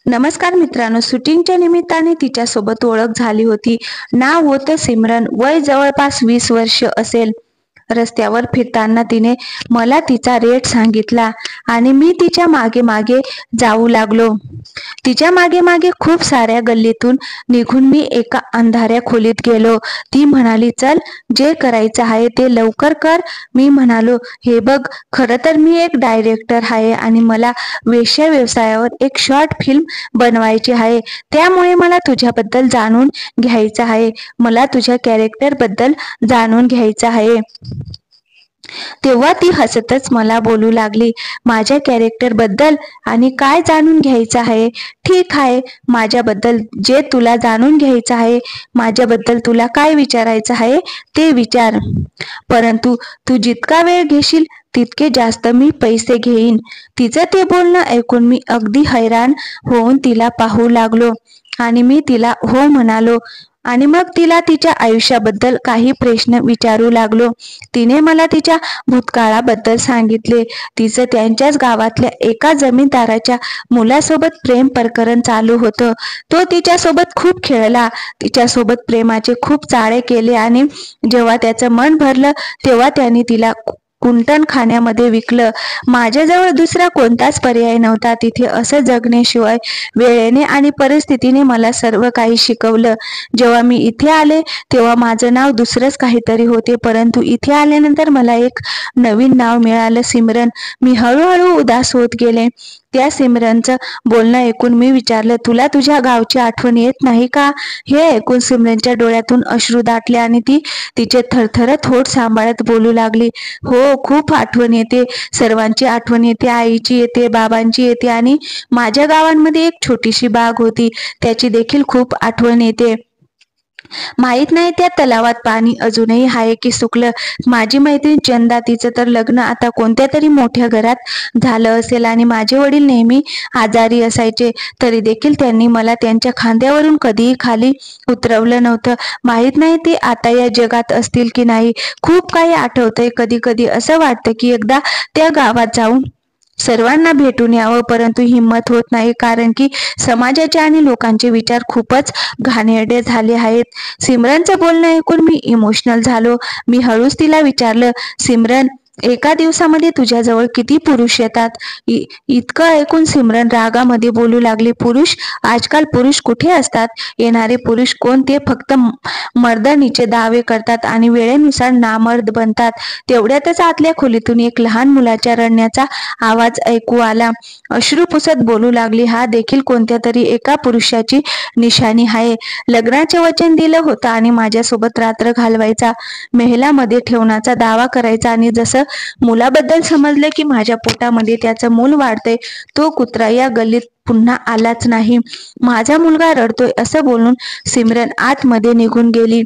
नमस्कार मित्रांनो, शूटिंगच्या निमित्ताने तिच्यासोबत ओळख झाली होती. नाव होतं सिमरन. वय जवळपास 20 वर्ष असेल. रस्त्यावर फिरताना तिने मला तिचा रेट सांगितला आणि मी तिच्या मागे मागे जाऊ लागलो. तिच्या मागे मागे खूप साऱ्या गल्लीतून निघून मी एका अंधाऱ्या खोलीत गेलो. ती म्हणाली, चल, जे करायचं आहे ते लवकर कर. मी म्हणालो, हे बघ, खरं तर मी एक डायरेक्टर आहे आणि मला वेश्या व्यवसायावर एक शॉर्ट फिल्म बनवायची आहे. त्यामुळे मला तुझ्याबद्दल जाणून घ्यायचं आहे. मला तुझ्या कॅरेक्टर बद्दल जाणून घ्यायचं आहे. तेव्हा ती हसतच मला बोलू लागली, माझ्या कॅरेक्टर बद्दल आणि काय जाणून घ्यायचं आहे? ठीक आहे, माझ्याबद्दल जे तुला जाणून घ्यायचं आहे, माझ्याबद्दल तुला काय विचारायचं आहे ते विचार. परंतु तू जितका वेळ घेशील तितके जास्त मी पैसे घेईन. तिचं ते बोलणं ऐकून मी अगदी हैराण होऊन तिला पाहू लागलो आणि मी तिला हो म्हणालो आणि मग तिला तिच्या आयुष्याबद्दल काही प्रश्न विचारू लागलो. तिने मला तिच्या भूतकाळाबद्दल सांगितले. तिचं त्यांच्याच गावातल्या एका जमीनदाराच्या मुलासोबत प्रेम प्रकरण चालू होतं. तो तिच्यासोबत खूप खेळला, तिच्यासोबत प्रेमाचे खूप चाळे केले आणि जेव्हा त्याचं मन भरलं तेव्हा त्याने तिला कुंटणखान्यामध्ये विकलं. माझ्याजवळ दुसरा कोणताच पर्याय नव्हता तिथे असं जगण्याशिवाय. वेळेने आणि परिस्थितीने मला सर्व काही शिकवलं. जेव्हा मी इथे आले तेव्हा माझं नाव दुसरंच काहीतरी होते, परंतु इथे आल्यानंतर मला एक नवीन नाव मिळालं, सिमरन. मी हळूहळू उदास होत गेले. त्या सिमरनचं बोलणं ऐकून मी विचारलं, तुला तुझ्या गावची आठवण येत नाही का? हे ऐकून सिमरनच्या डोळ्यातून अश्रू दाटले आणि ती तिचे थरथरत होठ सांभाळत बोलू लागली, हो, खूप आठवण येते. सर्वांची आठवण येते. आईची येते, बाबांची येते आणि माझ्या गावांमध्ये एक छोटीशी बाग होती, त्याची देखील खूप आठवण येते. माहित नाही त्या तलावात पाणी अजूनही आहे की सुकलं. माझी मैत्रीण चंदा, तिचं तर लग्न आता कोणत्या तरी मोठ्या घरात झालं असेल आणि माझे वडील नेहमी आजारी असायचे तरी देखील त्यांनी मला त्यांच्या खांद्यावरून कधीही खाली उतरवलं नव्हतं. माहित नाही ते आता या जगात असतील की नाही. खूप काही आठवतंय. कधी कधी असं वाटतं की एकदा त्या गावात जाऊन सर्वांना भेटून यावं, परंतु हिंमत होत नाही, कारण की समाजाचे आणि लोकांचे विचार खूपच घाणेरडे झाले आहेत. सिमरनचं बोलणं ऐकून मी इमोशनल झालो. मी हळूच तिला विचारलं, सिमरन, एका दिवसामध्ये तुझ्याजवळ किती पुरुष येतात? इतकं ऐकून सिमरन रागामध्ये बोलू लागली, पुरुष? आजकाल पुरुष कुठे असतात? येणारे पुरुष कोण? ते फक्त मर्दानीचे दावे करतात आणि वेळेनुसार नामर्द बनतात. तेवढ्यातच आतल्या खोलीतून एक लहान मुलाच्या रडण्याचा आवाज ऐकू आला. अश्रू पुसत बोलू लागली, हा देखील कोणत्या तरी एका पुरुषाची निशाणी आहे. लग्नाचे वचन दिलं होतं आणि माझ्यासोबत रात्र घालवायचा, मेहलामध्ये ठेवण्याचा दावा करायचा आणि जसं मुलाबद्दल समजलं की माझ्या पोटामध्ये त्याचं मूल वाढतंय, तो कुत्रा या गल्लीत पुन्हा आलाच नाही. माझा मुलगा रडतोय असं बोलून सिमरन आतमध्ये निघून गेली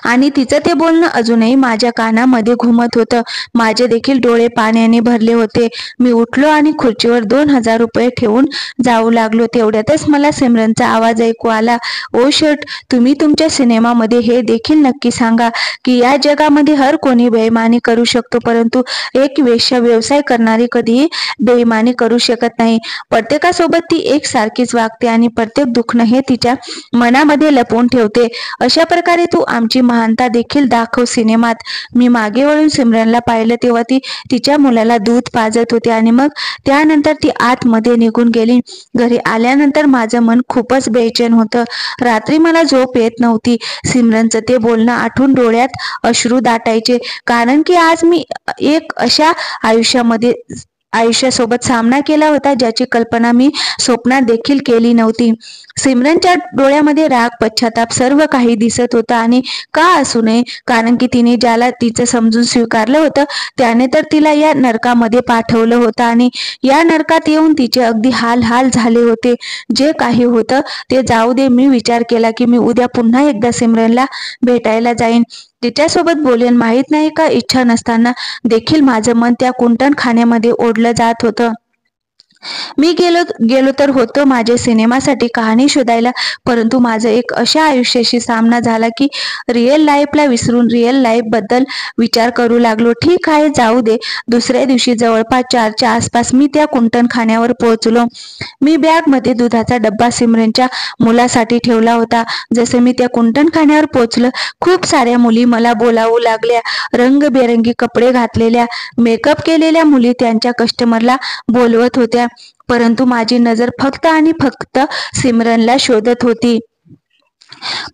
आणि तिचं ते बोलणं अजूनही माझ्या कानामध्ये घुमत होतं. माझे देखील डोळे पाण्याने भरले होते. मी उठलो आणि खुर्चीवर 2,000 रुपये ठेवून जाऊ लागलो. तेवढ्यातच मला सिमरनचा आवाज ऐकू आला, ओ शट, तुम्ही तुमच्या सिनेमामध्ये हे देखील नक्की सांगा की या जगामध्ये हर कोणी बेईमानी करू शकतो, परंतु एक वेश्या व्यवसाय करणारी कधीही बेईमानी करू शकत नाही. प्रत्येकासोबत ती एकसारखीच वागते आणि प्रत्येक दुखणं हे तिच्या मनामध्ये लपवून ठेवते. अशा प्रकारे तू आमची महानता देखील दाखव सिनेमात. मी मागे वळून सिमरनला पाहिलं तेव्हा ती तिच्या मुलाला दूध पाजत होती आणि मग त्यानंतर ती आतमध्ये निघून गेली. घरी आल्यानंतर माझं मन खूपच बेचैन होतं. रात्री मला झोप येत नव्हती. सिमरनचं ते बोलणं आठवून डोळ्यात अश्रू दाटायचे, कारण की आज मी एक अशा आयुष्यासोबत सामना केला होता ज्याची कल्पना मी स्वप्नात देखील केली नव्हती. सिमरनच्या डोळ्यामध्ये राग, पश्चाताप सर्व काही दिसत होतं आणि का असू नये, कारण की तिने ज्याला तिचं समजून स्वीकारलं होतं त्याने तर तिला या नरकामध्ये पाठवलं होतं आणि या नरकात येऊन तिचे अगदी हाल झाले होते. जे काही होतं ते जाऊ दे. मी विचार केला की मी उद्या पुन्हा एकदा सिमरनला भेटायला जाईन, तिच्यासोबत बोलेन. माहित नाही का, इच्छा नसताना देखील माझं मन त्या कुंटणखान्यामध्ये ओढलं जात होतं. मी गेलो गेलो तर होतो माझे सिनेमासाठी कहाणी शोधायला, परंतु माझं एक अशा आयुष्याशी सामना झाला की रिअल लाईफला विसरून रिअल लाईफ बद्दल विचार करू लागलो. ठीक आहे, जाऊ दे. दुसऱ्या दिवशी जवळपास 4च्या आसपास मी त्या कुंटणखान्यावर पोहोचलो. मी बॅगमध्ये दुधाचा डब्बा सिमरनच्या मुलासाठी ठेवला होता. जसे मी त्या कुंटणखान्यावर पोहोचलो, खूप साऱ्या मुली मला बोलावू लागल्या. रंगबेरंगी कपडे घातलेल्या, मेकअप केलेल्या मुली त्यांच्या कस्टमरला बोलवत होत्या, परंतु माझी नजर फक्त आणि फक्त सिमरनला शोधत होती.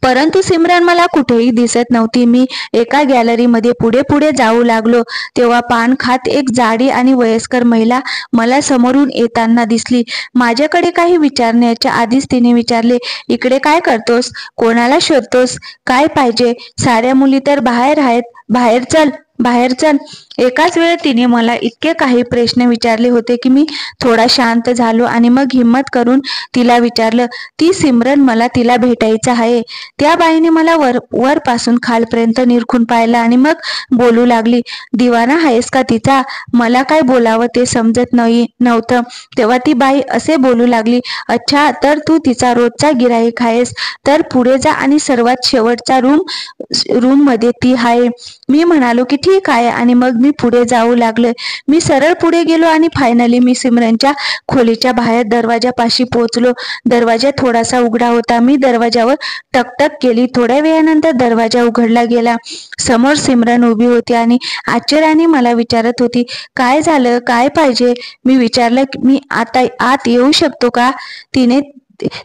परंतु सिमरन मला कुठेही दिसत नव्हती. मी एका गॅलरीमध्ये पुढे पुढे जाऊ लागलो, तेव्हा पान खात एक जाडी आणि वयस्कर महिला मला समोरून येताना दिसली. माझ्याकडे काही विचारण्याच्या आधीच तिने विचारले, इकडे काय करतोस? कोणाला शोधतोस? काय पाहिजे? साऱ्या मुली तर बाहेर आहेत. बाहेर चल, बाहेर चल. एकाच वेळेत तिने मला इतके काही प्रश्न विचारले होते की मी थोडा शांत झालो आणि मग हिम्मत करून तिला विचारलं, ती सिमरन, मला तिला भेटायचं आहे. त्या बाईने मला वरपासून खालपर्यंत निरखून पाहिलं आणि मग बोलू लागली, दिवाना आहेस का तिचा? मला काय बोलावं ते समजत नव्हतं. तेव्हा ती बाई असे बोलू लागली, अच्छा, तर तू तिचा रोजचा गिराईक आहेस? तर पुढे जा आणि सर्वात शेवटच्या रूम मध्ये ती आहे. मी म्हणालो की ठीक आहे आणि मग मी पुढे जाऊ लागले. मी सरळ पुढे गेलो आणि फायनली मी सिमरनच्या खोलीच्या बाहेर दरवाजापाशी पोहोचलो. दरवाजा थोडासा उघडा होता. मी दरवाजावर टकटक केली. थोड्या वेळानंतर दरवाजा उघडला गेला. समोर सिमरन उभी होती आणि आश्चर्याने मला विचारत होती, काय झालं? काय पाहिजे? मी विचारलं, मी आता आत येऊ शकतो का?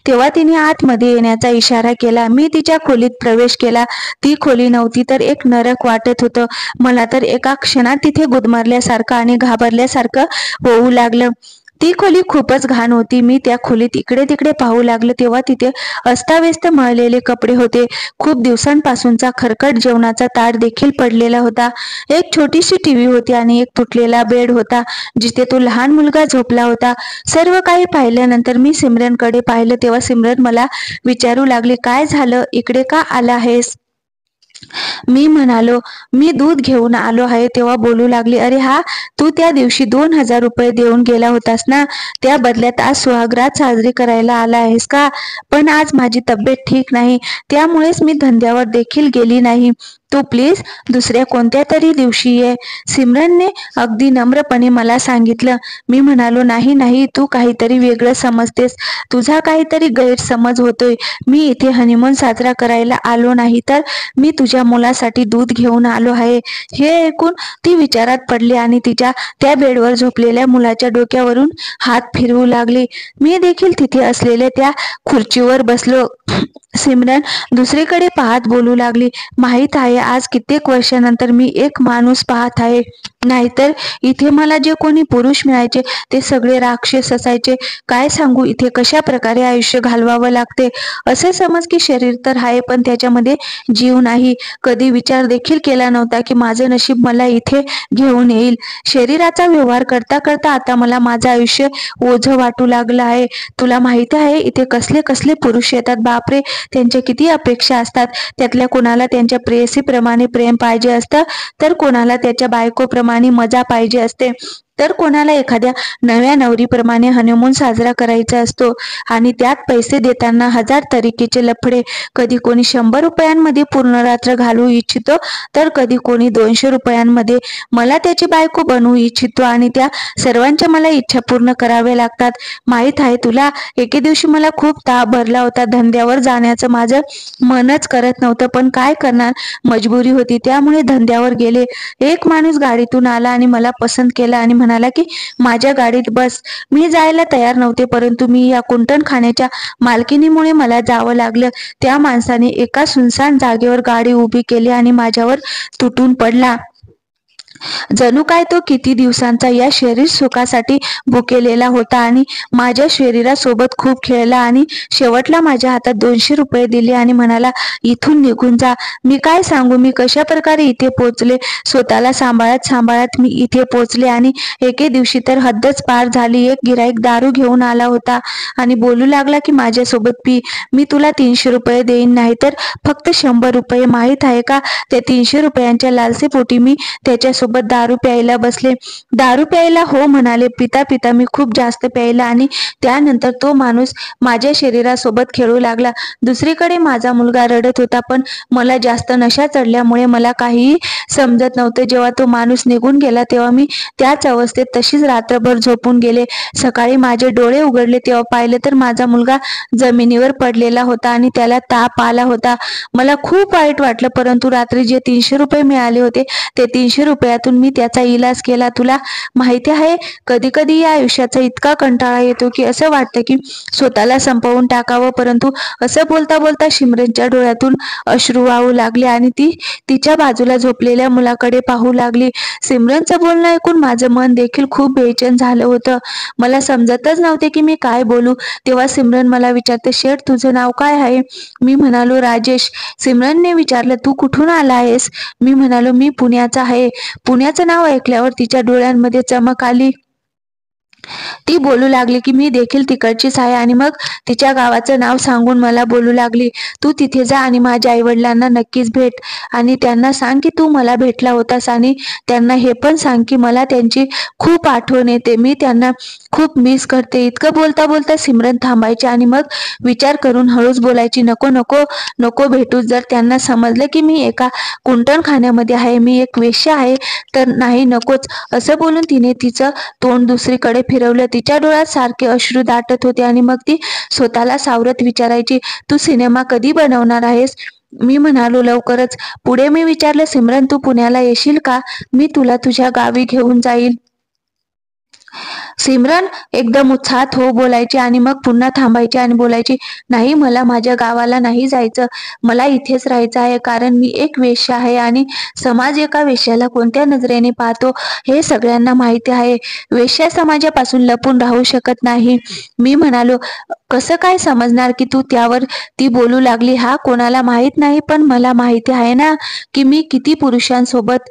तेव्हा तिने आतमध्ये येण्याचा इशारा केला. मी तिच्या खोलीत प्रवेश केला. ती खोली नव्हती तर एक नरक वाटत होतं. मला तर एका क्षणात तिथे गुदमरल्यासारखं आणि घाबरल्यासारखं होऊ लागलं. ती खोली खूपच घाण होती. मी त्या खोलीत इकडे तिकडे पाहू लागले तेव्हा तिथे अस्ताव्यस्त मळलेले कपडे होते. खूप दिवसांपासूनचा खरकट जेवणाचा ताट देखील पडलेला होता. एक छोटीशी टीव्ही होती आणि एक तुटलेला बेड होता जिथे तो लहान मुलगा झोपला होता. सर्व काही पाहिल्यानंतर मी सिमरनकडे पाहिलं तेव्हा सिमरन मला विचारू लागली, काय झालं? इकडे का आला आहेस? मी म्हणालो, मी दूध घेऊन आलो आहे. तेव्हा बोलू लागली, अरे हा, तू त्या दिवशी 2,000 रुपये देऊन गेला होतास ना, त्या बदल्यात आज सुहागरात साजरी करायला आला आहेस का? पण आज माझी तब्येत ठीक नाही, त्यामुळेच मी धंद्यावर देखील गेली नाही. तू प्लीज दुसऱ्या कोणत्या तरी दिवशी ये, सिमरनने अगदी नम्रपणे मला सांगितलं. मी म्हणालो, नाही नाही, तू काहीतरी वेगळं समजतेस, तुझा काहीतरी गैरसमज होतोय. मी इथे हनीमून साजरा करायला आलो नाही, तर मी तुझ्या मुलासाठी दूध घेऊन आलो आहे. हे ऐकून ती विचारात पडली आणि तिच्या त्या बेडवर झोपलेल्या मुलाच्या डोक्यावरून हात फिरवू लागली. मी देखील तिथे असलेल्या त्या खुर्चीवर बसलो. सिमरन दुसरीकडे पाहत बोलू लागली, माहित आहे, आज कित्येक वर्षानंतर मी एक माणूस पाहत आहे. नाहीतर इथे मला जे कोणी पुरुष मिळायचे ते सगळे राक्षस असायचे. काय सांगू इथे कशा प्रकारे आयुष्य घालवावं लागते. असे समज की शरीर तर आहे पण त्याच्यामध्ये जीव नाही. कधी विचार देखील केला नव्हता की माझं नशीब मला इथे घेऊन येईल. शरीराचा व्यवहार करता करता आता मला माझं आयुष्य ओझं वाटू लागलं आहे. तुला माहिती आहे इथे कसले कसले पुरुष येतात. बापरे, त्यांच्या किती अपेक्षा असतात. त्यातल्या कोणाला त्यांच्या प्रेयसीप्रमाणे प्रेम पाहिजे असतं, तर कोणाला त्याच्या बायकोप्रमाणे मजा पाहिजे असते, तर कोणाला एखाद्या नव्या नवरीप्रमाणे हनीमून साजरा करायचा असतो. आणि त्यात पैसे देताना हजार तरीकेचे लफडे. कधी कोणी 100 रुपयांमध्ये पूर्ण रात्र घालवू इच्छितो, तर कधी कोणी 200 रुपयांमध्ये मला त्याची बायको बनवू इच्छितो आणि त्या सर्वांच्या मला इच्छा पूर्ण कराव्या लागतात. माहीत आहे तुला, एके दिवशी मला खूप ताप भरला होता. धंद्यावर जाण्याचं माझं मनच करत नव्हतं, पण काय करणार, मजबुरी होती, त्यामुळे धंद्यावर गेले. एक माणूस गाडीतून आला आणि मला पसंत केला आणि म्हणाला की माझ्या गाडीत बस. मी जायला तयार नव्हते, परंतु मी या कुंटणखान्याच्या मालकीनीमुळे मला जावं लागलं. त्या माणसाने एका सुनसान जागेवर गाडी उभी केली आणि माझ्यावर तुटून पडला. जणू काय तो किती दिवसांचा या शरीर सुखासाठी भुकेलेला होता आणि माझ्या शरीरासोबत खूप खेळला आणि शेवटला माझ्या हातात 200 रुपये दिले आणि म्हणाला, इथून निघून जा. मी काय सांगू मी कशा प्रकारे इथे पोहोचले. स्वतःला सांभाळत सांभाळत मी इथे पोहोचले आणि एके दिवशी तर हद्दच पार झाली. एक गिराईक दारू घेऊन आला होता आणि बोलू लागला की माझ्यासोबत पी, मी तुला 300 रुपये देईन, नाहीतर फक्त 100 रुपये. माहीत आहे का, त्या 300 रुपयांच्या लालसेपोटी मी त्याच्यासोबत सोबत दारू प्यायला बसले. दारू प्यायला हो म्हणाले. पिता पिता मी खूप जास्त प्यायला आणि त्यानंतर तो माणूस माझ्या शरीरासोबत खेळू लागला. दुसरीकडे माझा मुलगा रडत होता, पण मला जास्त नशा चढल्यामुळे मला काहीही समजत नव्हते. जेव्हा तो माणूस निघून गेला तेव्हा मी त्याच अवस्थेत तशीच रात्रभर झोपून गेले. सकाळी माझे डोळे उघडले तेव्हा पाहिले तर माझा मुलगा जमिनीवर पडलेला होता आणि त्याला ताप आला होता. मला खूप वाईट वाटलं, परंतु रात्री जे 300 रुपये मिळाले होते ते 300 रुपयातून मी त्याचा इलाज केला. तुला माहिती आहे, कधी कधी या आयुष्याचा इतका कंटाळा येतो की असं वाटतं की स्वतःला संपवून टाकावं. परंतु असं बोलता बोलता सिमरनच्या डोळ्यातून अश्रू वाहू लागले आणि ती तिच्या बाजूला झोपलेल्या मुलाकडे पाहू लागली. सिमरनचं बोलणं ऐकून माझं मन देखील खूप बेचैन झालं होतं. मला समजतच नव्हते की मी काय बोलू. तेव्हा सिमरन मला विचारते, शेठ तुझं नाव काय आहे? मी म्हणालो राजेश. सिमरनने विचारलं, तू कुठून आला आहेस? मी म्हणालो, मी पुण्याचा आहे. पुण्याचं नाव ऐकल्यावर तिच्या डोळ्यांमध्ये चमक आली. ती बोलू लागली की मी देखील तिकडचीच आहे आणि मग तिच्या गावाचं नाव सांगून मला बोलू लागली, तू तिथे जा आणि माझ्या आईवडिलांना नक्कीच भेट आणि त्यांना सांग की तू मला भेटला होतास आणि त्यांना हे पण सांग की मला त्यांची खूप आठवण येते. मी त्यांना खूप मिस करते. इतकं बोलता बोलता सिमरन थांबायची आणि मग विचार करून हळूच बोलायची, नको नको नको भेटू. जर त्यांना समजलं की मी एका कुंटणखान्यामध्ये आहे, मी एक वेश्या आहे, तर नाही, नकोच. असं बोलून तिने तिचं तोंड दुसरीकडे फिरवलं. तिच्या डोळ्यात सारखे अश्रू दाटत होते आणि मग ती स्वतःला सावरत विचारायची, तू सिनेमा कधी बनवणार आहेस? मी म्हणालो, लवकरच. पुढे मी विचारलं, सिमरन तू पुण्याला येशील का? मी तुला तुझ्या गावी घेऊन जाईल. सिमरन एकदम उत्साहात हो बोलायची आणि मग पुन्हा थांबायची आणि बोलायची, नाही, मला माझ्या गावाला नाही जायचं, मला इथेच राहायचं आहे, कारण मी एक वेश्या आहे आणि समाज एका वेश्याला कोणत्या नजरेने पाहतो हे सगळ्यांना माहिती आहे. वेश्या समाजापासून लपून राहू शकत नाही. मी म्हणालो, कसं काय समजणार की तू? त्यावर ती बोलू लागली, हा कोणाला माहित नाही, पण मला माहिती आहे ना की मी किती पुरुषांसोबत.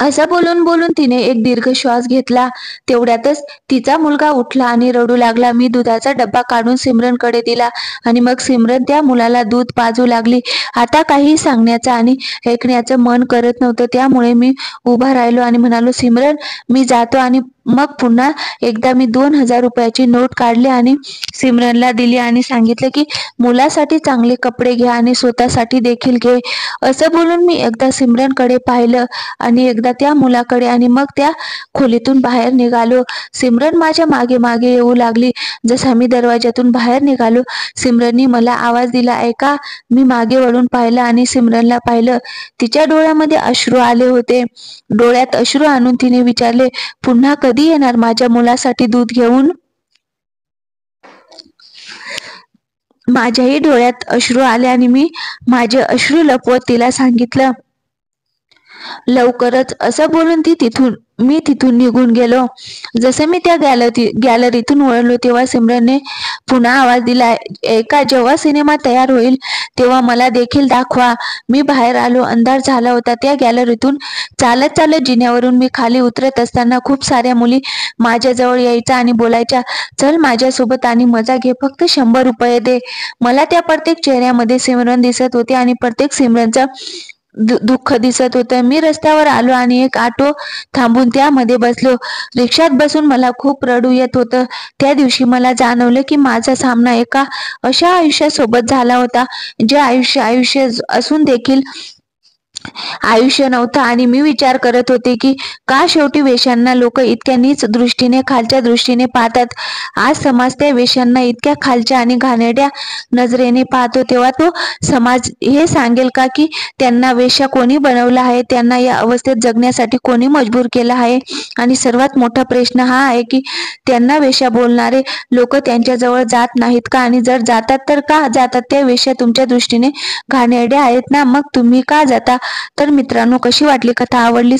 असं बोलून बोलून तिने एक दीर्घ श्वास घेतला. तेवढ्यातच तिचा मुलगा उठला आणि रडू लागला. मी दुधाचा डब्बा काढून सिमरनकडे दिला आणि मग सिमरन त्या मुलाला दूध पाजू लागली. आता काही सांगण्याचं आणि ऐकण्याचं मन करत नव्हतं, त्यामुळे मी उभा राहिलो आणि म्हणालो, सिमरन मी जातो. आणि मग पुन्हा एकदा मी 2000 रुपयाची नोट काढली आणि सिमरनला दिली आणि सांगितलं की मुलासाठी चांगले कपडे घ्या आणि स्वतःसाठी देखील घे. असं बोलून मी एकदा सिमरनकडे पाहिलं आणि एकदा त्या मुलाकडे आणि मग त्या खोलीतून बाहेर निघालो. सिमरन माझ्या मागे मागे येऊ लागली. जसा मी दरवाज्यातून बाहेर निघालो, सिमरननी मला आवाज दिला, ऐका. मी मागे वळून पाहिलं आणि सिमरनला पाहिलं. तिच्या डोळ्यामध्ये अश्रू आले होते. डोळ्यात अश्रू आणून तिने विचारले, पुन्हा कधी येणार माझ्या मुलासाठी दूध घेऊन? माझ्याही डोळ्यात अश्रू आले आणि मी माझे अश्रू लपवत तिला सांगितलं, लवकरच. असं बोलून मी तिथून निघून गेलो. जसे मी त्या गॅलरीतून वळलो तेव्हा सिमरनने पुन्हा आवाज दिला, एका जेव्हा सिनेमा तयार होईल तेव्हा मला देखील दाखवा. मी बाहेर आलो. अंधार झाला होता. त्या गॅलरीतून चालत चालत जिन्यावरून मी खाली उतरत असताना खूप साऱ्या मुली माझ्याजवळ यायच्या आणि बोलायच्या, चल माझ्यासोबत आणि मजा घे, फक्त 100 रुपये दे. मला त्या प्रत्येक चेहऱ्यामध्ये सिमरन दिसत होती आणि प्रत्येक सिमरनचं दुःख दिसत होतं. मी रस्त्यावर आलो आणि एक ऑटो थांबून त्यामध्ये बसलो. रिक्षात बसून मला खूप रडू येत होतं. त्या दिवशी मला जाणवलं की माझा सामना एका अशा आयुष्यासोबत झाला होता जे आयुष्य असून देखील आयुष्य नव्हतं. आणि मी विचार करत होते की का शेवटी वेश्यांना लोक इतक्या नीच दृष्टीने, खालच्या दृष्टीने पाहतात. आज समाज त्या वेश्यांना इतक्या खालच्या आणि घाणेरड्या नजरेने पाहतो, तेव्हा तो समाज हे सांगेल का की त्यांना वेश्या कोणी बनवलं आहे, त्यांना या अवस्थेत जगण्यासाठी कोणी मजबूर केलं आहे? आणि सर्वात मोठा प्रश्न हा आहे की त्यांना वेश्या बोलणारे लोक त्यांच्याजवळ जात नाहीत का? आणि जर जातात तर का जातात? त्या वेश्या तुमच्या दृष्टीने घाणेरड्या आहेत ना, मग तुम्ही का जाता? तर मित्रांनो, कशी वाटली कथा? आवडली